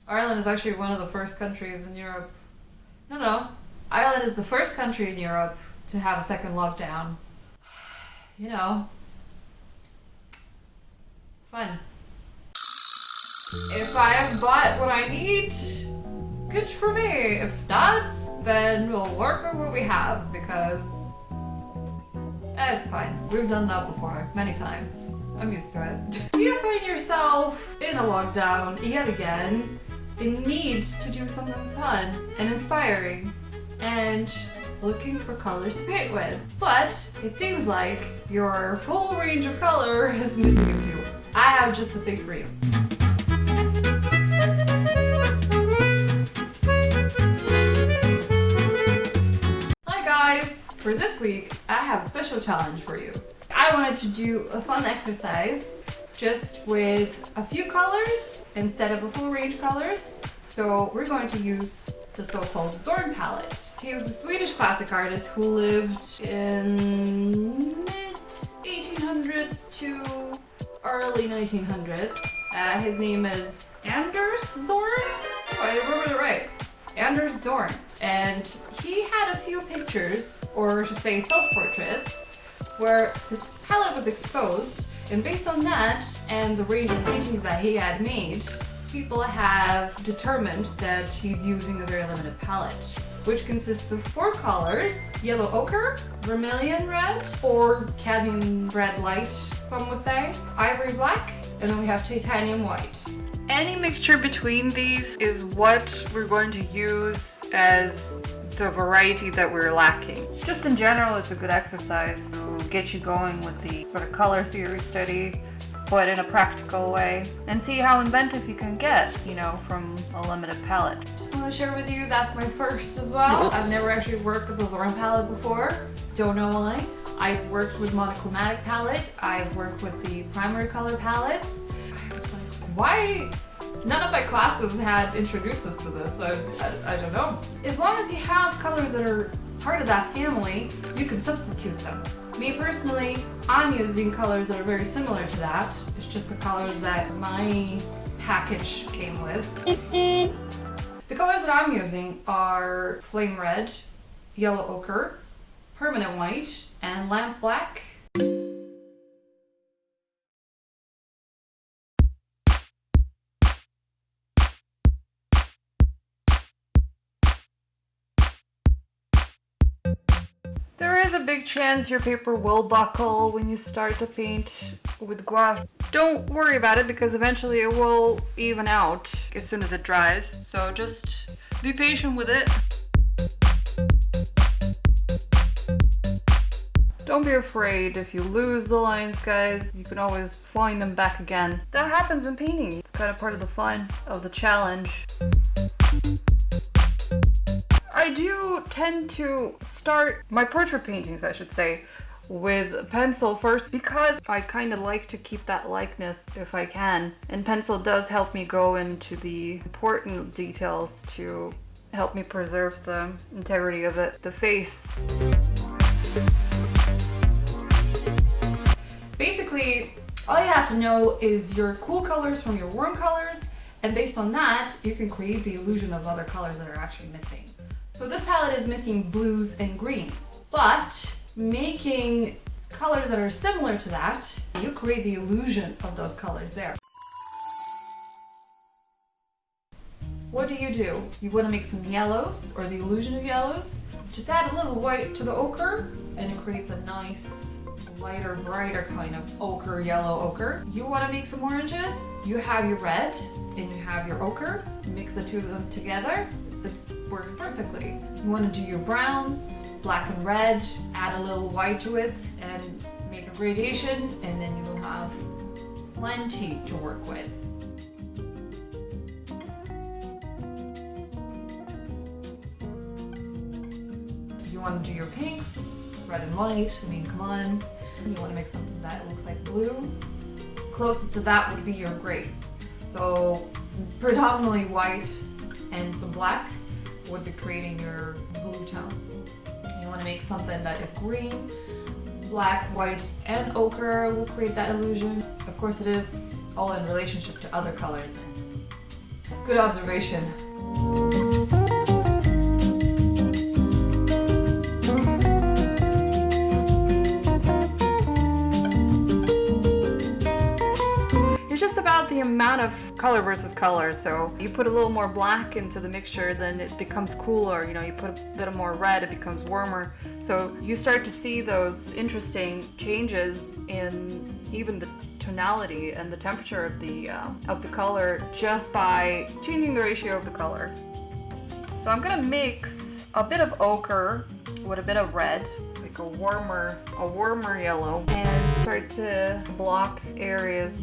Ireland is actually one of the first countries in Europe. No. Ireland is the first country in Europe to have a second lockdown. You know. Fun. If I have bought what I need, good for me. If not, then we'll work on what we have because it's fine. We've done that before, many times. I'm used to it. If you find yourself in a lockdown yet again, in need to do something fun and inspiring and looking for colors to paint with, but it seems like your full range of color is missing a few, I have just the thing for you. Hi guys! For this week, I have a special challenge for you. I wanted to do a fun exercise just with a few colors instead of a full range of colors. So we're going to use the so-called Zorn Palette. He was a Swedish classic artist who lived in mid-1800s to early 1900s. His name is Anders Zorn? Oh, I remembered it right. Anders Zorn. And he had a few pictures, or I should say self-portraits, where his palette was exposed, and based on that and the range of paintings that he had made, people have determined that he's using a very limited palette, which consists of 4 colors: yellow ochre, vermilion red, or cadmium red light, some would say, ivory black, and then we have titanium white. Any mixture between these is what we're going to use as the variety that we're lacking. Just in general, it's a good exercise to get you going with the sort of color theory study, but in a practical way, and see how inventive you can get, you know, from a limited palette. Just want to share with you, that's my first as well. I've never actually worked with the Zorn palette before. Don't know why. I've worked with monochromatic palette. I've worked with the primary color palettes. I was like, why? None of my classes had introduced us to this. I don't know. As long as you have colors that are part of that family, you can substitute them. Me personally, I'm using colors that are very similar to that. It's just the colors that my package came with. The colors that I'm using are flame red, yellow ochre, permanent white, and lamp black. There is a big chance your paper will buckle when you start to paint with gouache. Don't worry about it because eventually it will even out as soon as it dries. So just be patient with it. Don't be afraid if you lose the lines, guys. You can always find them back again. That happens in painting. It's kind of part of the fun of the challenge. I do tend to start my portrait paintings, I should say, with pencil first because I kind of like to keep that likeness if I can. And pencil does help me go into the important details to help me preserve the integrity of it, the face. Basically, all you have to know is your cool colors from your warm colors, and based on that, you can create the illusion of other colors that are actually missing. So this palette is missing blues and greens, but making colors that are similar to that, you create the illusion of those colors there. What do? You want to make some yellows, or the illusion of yellows. Just add a little white to the ochre, and it creates a nice, lighter, brighter kind of ochre, yellow ochre. You want to make some oranges. You have your red, and you have your ochre. Mix the two of them together. It works perfectly. You want to do your browns, black and red, add a little white to it and make a gradation, and then you will have plenty to work with. You want to do your pinks, red and white, I mean, come on. You want to make something that looks like blue. Closest to that would be your grays. So predominantly white and some black would be creating your blue tones. You want to make something that is green, black, white, and ochre will create that illusion. Of course, it is all in relationship to other colors. Good observation. It's just about the amount of color versus color. So you put a little more black into the mixture, then it becomes cooler. You know, you put a bit of more red, it becomes warmer. So you start to see those interesting changes in even the tonality and the temperature of the color just by changing the ratio of the color. So I'm gonna mix a bit of ochre with a bit of red, like a warmer yellow, and start to block areas.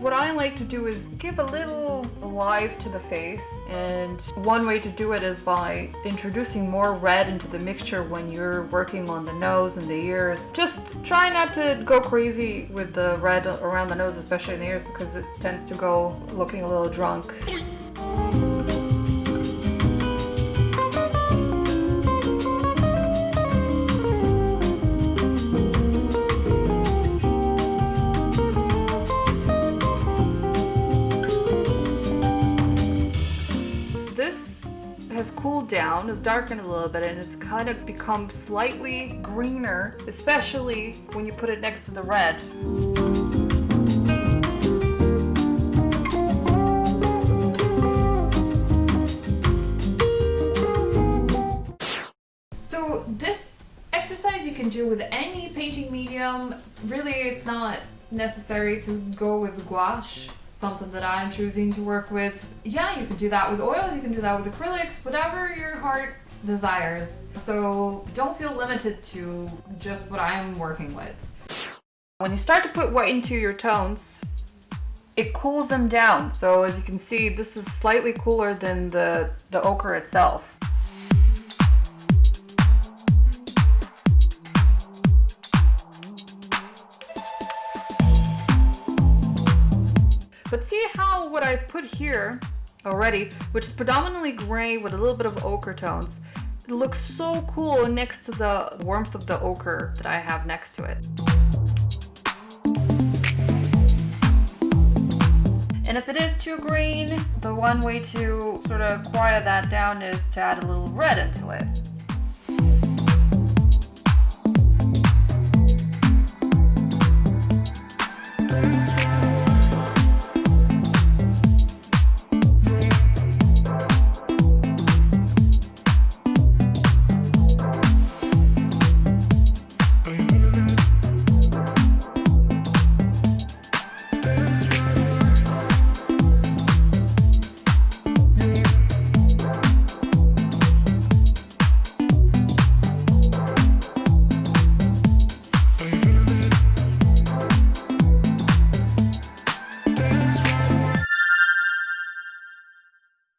What I like to do is give a little life to the face, and one way to do it is by introducing more red into the mixture when you're working on the nose and the ears. Just try not to go crazy with the red around the nose, especially in the ears, because it tends to go looking a little drunk. Cooled down, it's darkened a little bit, and it's kind of become slightly greener, especially when you put it next to the red. So this exercise you can do with any painting medium. Really, it's not necessary to go with gouache, something that I'm choosing to work with. Yeah, you can do that with oils, you can do that with acrylics, whatever your heart desires. So don't feel limited to just what I'm working with. When you start to put white into your tones, it cools them down. So as you can see, this is slightly cooler than the ochre itself. But see how what I've put here already, which is predominantly gray with a little bit of ochre tones, it looks so cool next to the warmth of the ochre that I have next to it. And if it is too green, the one way to sort of quiet that down is to add a little red into it.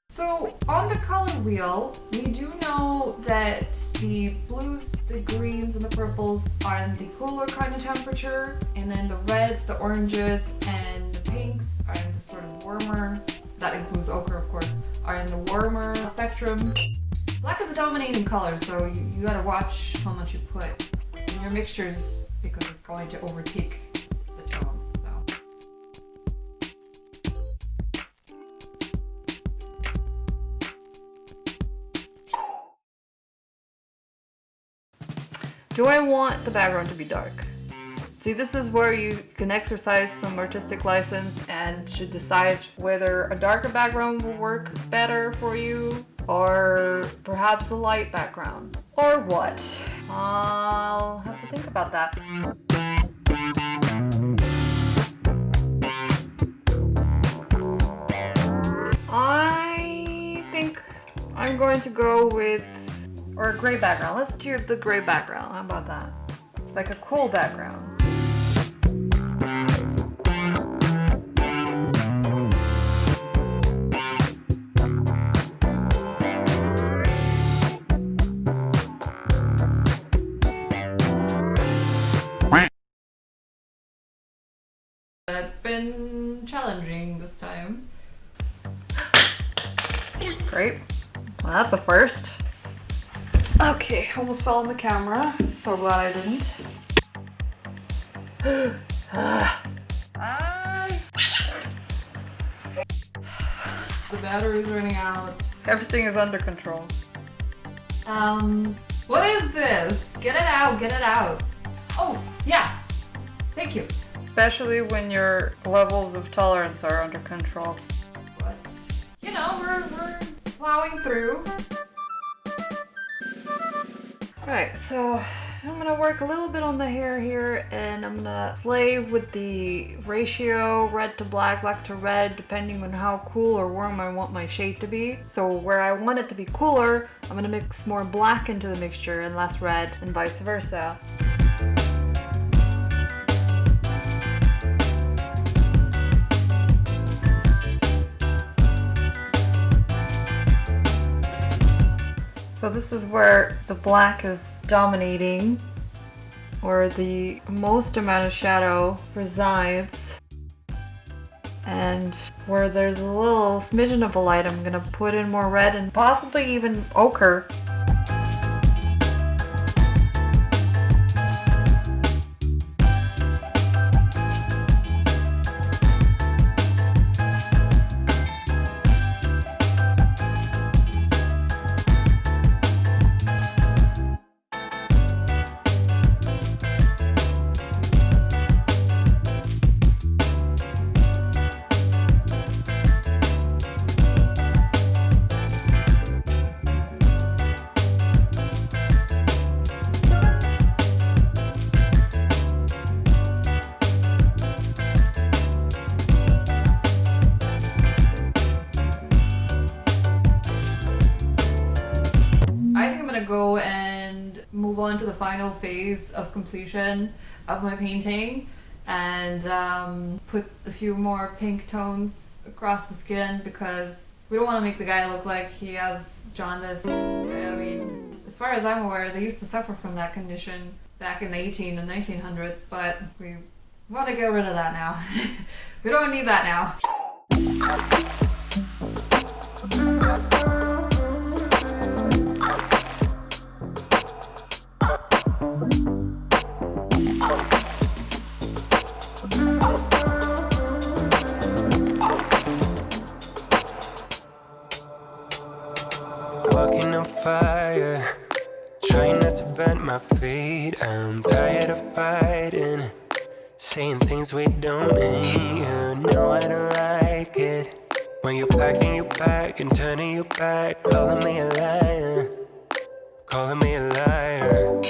So on the color wheel, we do know that the blues, the greens, and the purples are in the cooler kind of temperature, and then the reds, the oranges, and the pinks are in the sort of warmer, that includes ochre of course, are in the warmer spectrum. Black is a dominating color, so you gotta watch how much you put in your mixtures because it's going to overtake the tones. Do I want the background to be dark? See, this is where you can exercise some artistic license and should decide whether a darker background will work better for you, or perhaps a light background, or what? I'll have to think about that. I think I'm going to go with or a gray background. Let's do the gray background. How about that? Like a cool background. It's been challenging this time. Great. Well, that's a first. Okay, almost fell on the camera. So glad I didn't. The battery's running out. Everything is under control. What is this? Get it out, get it out. Oh, yeah. Thank you. Especially when your levels of tolerance are under control. But, you know, we're plowing through. Right, so I'm gonna work a little bit on the hair here, and I'm gonna play with the ratio red to black, black to red, depending on how cool or warm I want my shade to be. So where I want it to be cooler, I'm gonna mix more black into the mixture and less red, and vice versa. So this is where the black is dominating, where the most amount of shadow resides. And where there's a little smidgen of a light, I'm gonna put in more red and possibly even ochre. Go and move on to the final phase of completion of my painting and put a few more pink tones across the skin because we don't want to make the guy look like he has jaundice. I mean, as far as I'm aware, they used to suffer from that condition back in the 1800s and 1900s, but we want to get rid of that now. We don't need that now. Walking on fire, trying not to burn my feet. I'm tired of fighting, saying things we don't mean. You know I don't like it when you're packing your bag and turning your back, calling me a liar, calling me a liar.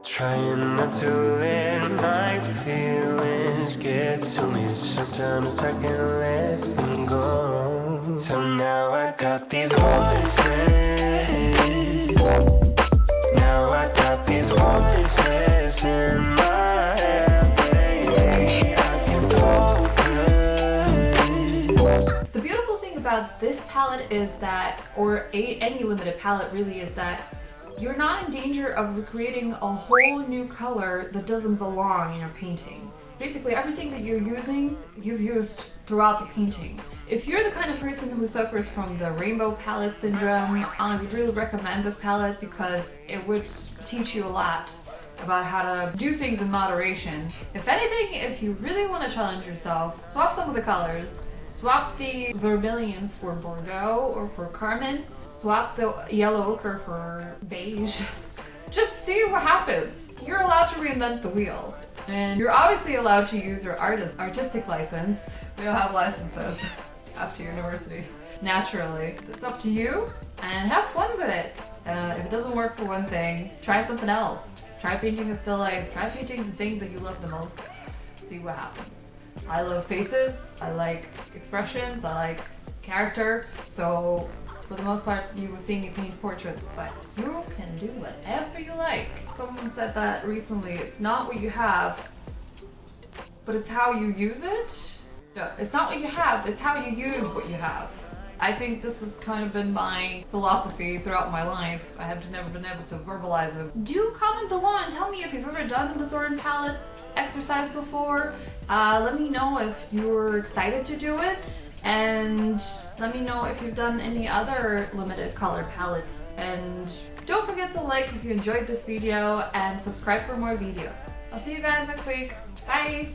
Trying not to let my feelings get to me. Sometimes I can't let them go. So now I got these voices. Now I got these voices in my head, baby. I can focus. The beautiful thing about this palette is that, or any limited palette really, is that you're not in danger of recreating a whole new color that doesn't belong in your painting. Basically, everything that you're using, you've used throughout the painting. If you're the kind of person who suffers from the rainbow palette syndrome, I would really recommend this palette because it would teach you a lot about how to do things in moderation. If anything, if you really want to challenge yourself, swap some of the colors. Swap the vermilion for Bordeaux or for Carmine. Swap the yellow ochre for beige. Just see what happens. You're allowed to reinvent the wheel. And you're obviously allowed to use your artistic license. We don't have licenses after university. Naturally. It's up to you and have fun with it. If it doesn't work for one thing, try something else. Try painting a still life. Try painting the thing that you love the most. See what happens. I love faces, I like expressions, I like character, so for the most part you will see me paint portraits, but you can do whatever you like. Someone said that recently, it's not what you have, but it's how you use it. No, it's not what you have, it's how you use what you have. I think this has kind of been my philosophy throughout my life. I have never been able to verbalize it. Do comment below and tell me if you've ever done the Zorn Palette exercise before. Let me know if you're excited to do it, and let me know if you've done any other limited color palettes. And don't forget to like if you enjoyed this video and subscribe for more videos. I'll see you guys next week. Bye!